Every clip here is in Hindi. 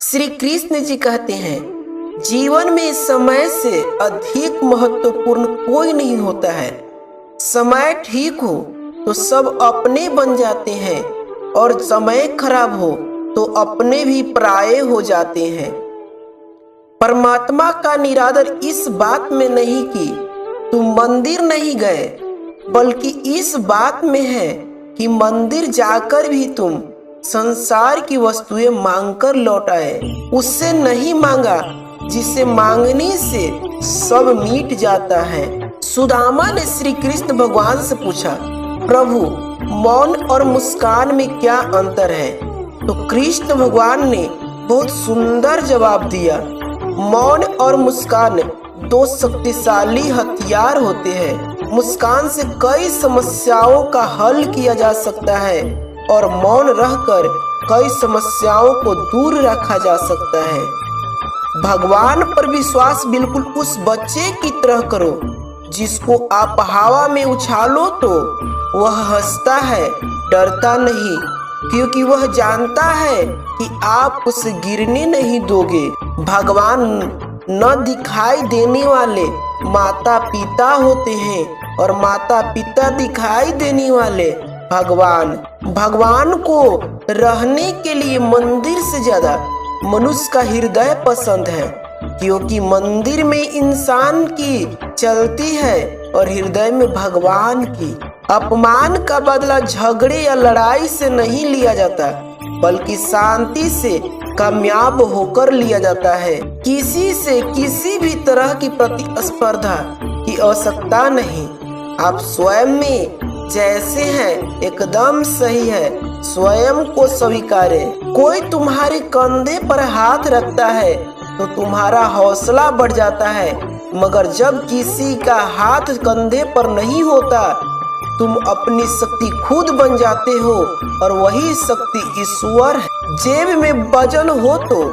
श्री कृष्ण जी कहते हैं, जीवन में समय से अधिक महत्वपूर्ण कोई नहीं होता है। समय ठीक हो तो सब अपने बन जाते हैं और समय खराब हो तो अपने भी पराये हो जाते हैं। परमात्मा का निरादर इस बात में नहीं कि तुम मंदिर नहीं गए, बल्कि इस बात में है कि मंदिर जाकर भी तुम संसार की वस्तुएं मांगकर लौट आए। उससे नहीं मांगा जिसे मांगने से सब मिट जाता है। सुदामा ने श्री कृष्ण भगवान से पूछा, प्रभु मौन और मुस्कान में क्या अंतर है? तो कृष्ण भगवान ने बहुत सुंदर जवाब दिया, मौन और मुस्कान दो शक्तिशाली हथियार होते हैं। मुस्कान से कई समस्याओं का हल किया जा सकता है और मौन रहकर कई समस्याओं को दूर रखा जा सकता है। भगवान पर विश्वास बिल्कुल उस बच्चे की तरह करो जिसको आप हवा में उछालो तो वह हंसता है, डरता नहीं, क्योंकि वह जानता है कि आप उसे गिरने नहीं दोगे। भगवान न दिखाई देने वाले माता पिता होते हैं और माता पिता दिखाई देने वाले भगवान को रहने के लिए मंदिर से ज्यादा मनुष्य का हृदय पसंद है, क्योंकि मंदिर में इंसान की चलती है और हृदय में भगवान की। अपमान का बदला झगड़े या लड़ाई से नहीं लिया जाता, बल्कि शांति से कामयाब होकर लिया जाता है। किसी से किसी भी तरह की प्रतिस्पर्धा की आवश्यकता नहीं। आप स्वयं में जैसे हैं एकदम सही है, स्वयं को स्वीकारें। कोई तुम्हारे कंधे पर हाथ रखता है तो तुम्हारा हौसला बढ़ जाता है, मगर जब किसी का हाथ कंधे पर नहीं होता, तुम अपनी शक्ति खुद बन जाते हो और वही शक्ति ईश्वर है। जेब में वजन हो तो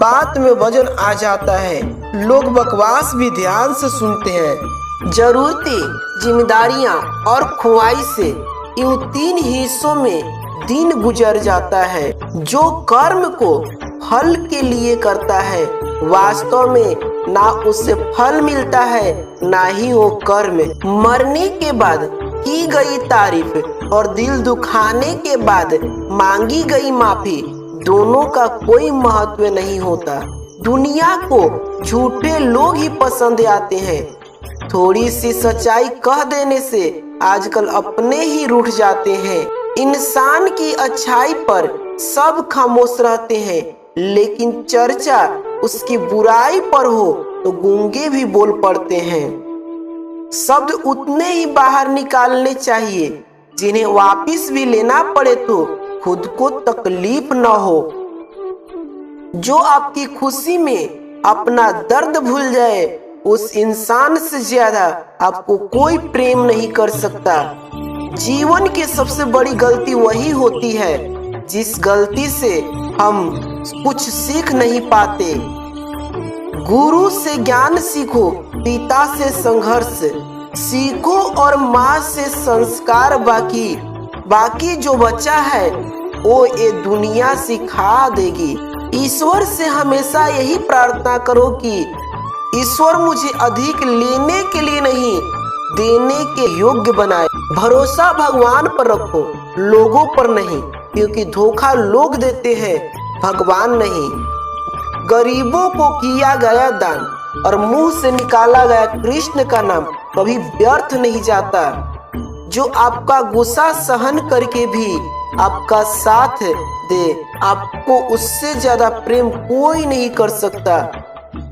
बात में वजन आ जाता है। लोग बकवास भी ध्यान से सुनते हैं। जरूरतें, जिम्मेदारियां और ख्वाहिशें, इन तीन हिस्सों में दिन गुजर जाता है। जो कर्म को फल के लिए करता है, वास्तव में ना उससे फल मिलता है ना ही वो कर्म। मरने के बाद की गई तारीफ और दिल दुखाने के बाद मांगी गई माफी, दोनों का कोई महत्व नहीं होता। दुनिया को झूठे लोग ही पसंद आते हैं। थोड़ी सी सच्चाई कह देने से आजकल अपने ही रूठ जाते हैं। इंसान की अच्छाई पर सब खामोश रहते हैं, लेकिन चर्चा उसकी बुराई पर हो तो गूंगे भी बोल पड़ते हैं। शब्द उतने ही बाहर निकालने चाहिए जिन्हें वापस भी लेना पड़े तो खुद को तकलीफ न हो। जो आपकी खुशी में अपना दर्द भूल जाए, उस इंसान से ज्यादा आपको कोई प्रेम नहीं कर सकता। जीवन की सबसे बड़ी गलती वही होती है जिस गलती से हम कुछ सीख नहीं पाते। गुरु से ज्ञान सीखो, पिता से संघर्ष सीखो और माँ से संस्कार। बाकी जो बचा है वो ये दुनिया सिखा देगी। ईश्वर से हमेशा यही प्रार्थना करो कि ईश्वर मुझे अधिक लेने के लिए नहीं, देने के योग्य बनाए। भरोसा भगवान पर रखो, लोगों पर नहीं, क्योंकि धोखा लोग देते हैं, भगवान नहीं। गरीबों को किया गया दान और मुंह से निकाला गया कृष्ण का नाम कभी व्यर्थ नहीं जाता। जो आपका गुस्सा सहन करके भी आपका साथ दे, आपको उससे ज्यादा प्रेम कोई नहीं कर सकता।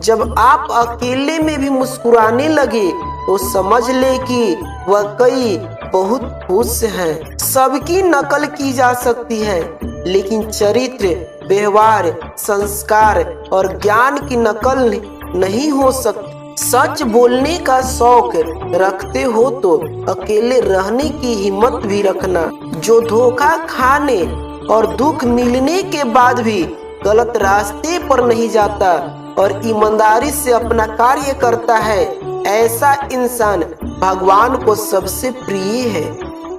जब आप अकेले में भी मुस्कुराने लगे तो समझ ले कि वह कई बहुत खुश है। सबकी नकल की जा सकती है, लेकिन चरित्र, व्यवहार, संस्कार और ज्ञान की नकल नहीं हो सकती। सच बोलने का शौक रखते हो तो अकेले रहने की हिम्मत भी रखना। जो धोखा खाने और दुख मिलने के बाद भी गलत रास्ते पर नहीं जाता और ईमानदारी से अपना कार्य करता है, ऐसा इंसान भगवान को सबसे प्रिय है।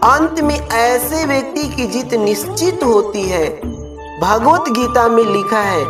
अंत में ऐसे व्यक्ति की जीत निश्चित होती है। भगवत गीता में लिखा है,